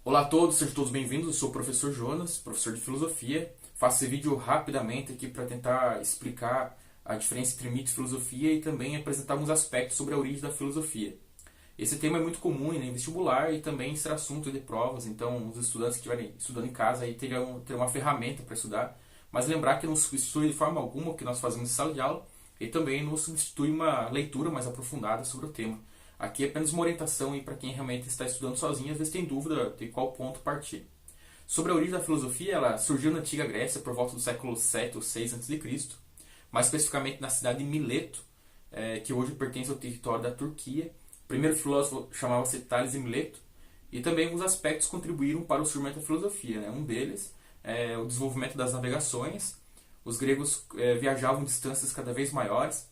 Olá a todos, sejam todos bem-vindos. Eu sou o professor Jonas, professor de filosofia. Faço esse vídeo rapidamente aqui para tentar explicar a diferença entre mito e filosofia e também apresentar alguns aspectos sobre a origem da filosofia. Esse tema é muito comum em vestibular e também será assunto de provas, então os estudantes que estiverem estudando em casa aí terão uma ferramenta para estudar. Mas lembrar que não substitui de forma alguma o que nós fazemos em sala de aula e também não substitui uma leitura mais aprofundada sobre o tema. Aqui é apenas uma orientação para quem realmente está estudando sozinho, às vezes tem dúvida de qual ponto partir. Sobre a origem da filosofia, ela surgiu na antiga Grécia por volta do século 7 ou 6 a.C., mais especificamente na cidade de Mileto, que hoje pertence ao território da Turquia. O primeiro filósofo chamava-se Tales de Mileto, e também alguns aspectos contribuíram para o surgimento da filosofia. Né? Um deles é o desenvolvimento das navegações. Os gregos viajavam distâncias cada vez maiores,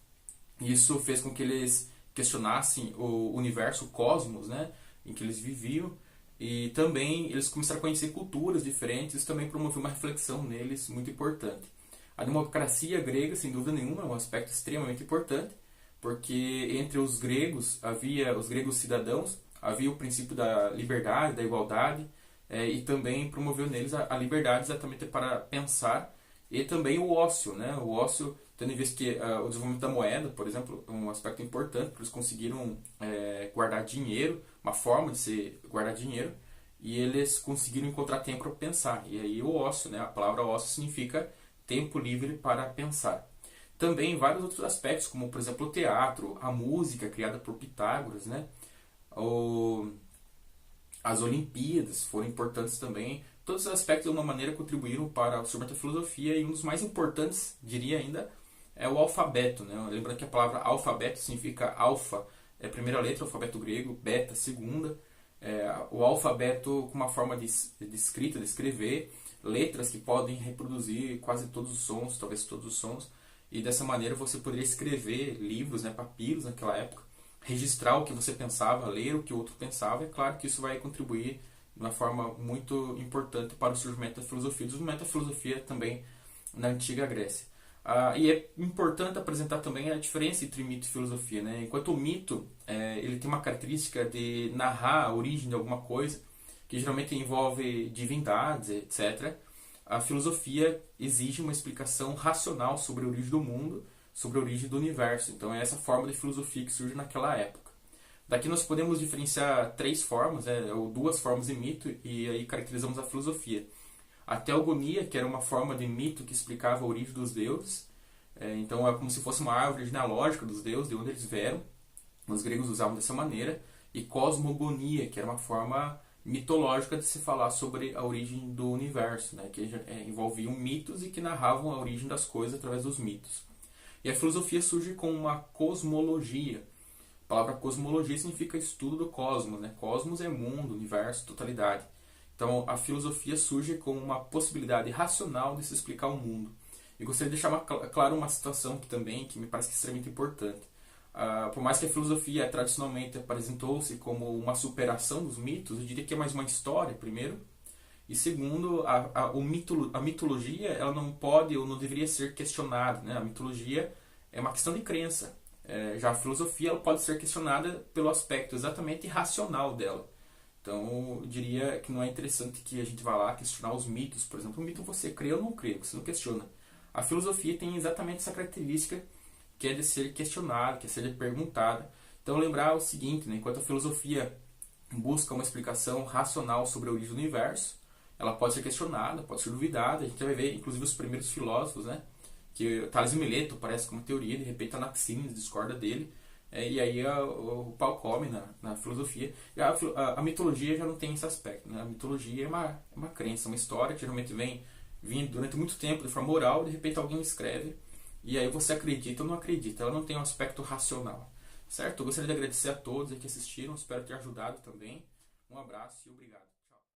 e isso fez com que eles questionassem o universo, o cosmos, né, em que eles viviam, e também eles começaram a conhecer culturas diferentes, isso também promoveu uma reflexão neles muito importante. A democracia grega, sem dúvida nenhuma, é um aspecto extremamente importante, porque entre os gregos cidadãos, havia o princípio da liberdade, da igualdade, e também promoveu neles a liberdade exatamente para pensar, e também o ócio, né? O ócio, tendo em vista que o desenvolvimento da moeda, por exemplo, é um aspecto importante, porque eles conseguiram guardar dinheiro, uma forma de se guardar dinheiro, e eles conseguiram encontrar tempo para pensar. E aí o ócio, né? A palavra ócio significa tempo livre para pensar. Também vários outros aspectos, como por exemplo o teatro, a música criada por Pitágoras, né? O, as Olimpíadas foram importantes também. Todos os aspectos de uma maneira contribuíram para o surgimento da filosofia, e um dos mais importantes, diria ainda, é o alfabeto. Né? Lembrando que a palavra alfabeto significa alfa, é a primeira letra do alfabeto grego, beta, segunda. O alfabeto com uma forma de escrita, de escrever, letras que podem reproduzir quase todos os sons, talvez todos os sons, e dessa maneira você poderia escrever livros, né, papiros naquela época, registrar o que você pensava, ler o que o outro pensava. É claro que isso vai contribuir de uma forma muito importante para o surgimento da filosofia, o desenvolvimento da filosofia também na antiga Grécia. E é importante apresentar também a diferença entre mito e filosofia. Né? Enquanto o mito ele tem uma característica de narrar a origem de alguma coisa, que geralmente envolve divindades, etc., a filosofia exige uma explicação racional sobre a origem do mundo, sobre a origem do universo. Então é essa forma de filosofia que surge naquela época. Daqui nós podemos diferenciar três formas, ou duas formas de mito, e aí caracterizamos a filosofia. A teogonia, que era uma forma de mito que explicava a origem dos deuses. Então é como se fosse uma árvore genealógica dos deuses, de onde eles vieram. Os gregos usavam dessa maneira. E cosmogonia, que era uma forma mitológica de se falar sobre a origem do universo, né? Que envolviam mitos e que narravam a origem das coisas através dos mitos. E a filosofia surge com uma cosmologia. A palavra cosmologia significa estudo do cosmos. Né? Cosmos é mundo, universo, totalidade. Então a filosofia surge como uma possibilidade racional de se explicar o mundo. E gostaria de deixar claro uma situação aqui também que me parece extremamente importante. Por mais que a filosofia tradicionalmente apresentou-se como uma superação dos mitos, eu diria que é mais uma história, primeiro. E segundo, a mitologia ela não pode ou não deveria ser questionada. Né? A mitologia é uma questão de crença. Já a filosofia ela pode ser questionada pelo aspecto exatamente racional dela. Então, eu diria que não é interessante que a gente vá lá questionar os mitos. Por exemplo, o mito você crê ou não crê, você não questiona. A filosofia tem exatamente essa característica que é de ser questionada, que é de ser perguntada. Então, lembrar o seguinte, né? Enquanto a filosofia busca uma explicação racional sobre a origem do universo, ela pode ser questionada, pode ser duvidada. A gente vai ver, inclusive, os primeiros filósofos, né? Que Tales de Mileto parece como teoria, de repente Anaxímenes discorda dele. E aí o pau come na filosofia. E a mitologia já não tem esse aspecto. Né? A mitologia é uma crença, uma história que geralmente vem vindo durante muito tempo de forma oral, de repente alguém escreve, e aí você acredita ou não acredita. Ela não tem um aspecto racional. Certo? Eu gostaria de agradecer a todos que assistiram, espero ter ajudado também. Um abraço e obrigado.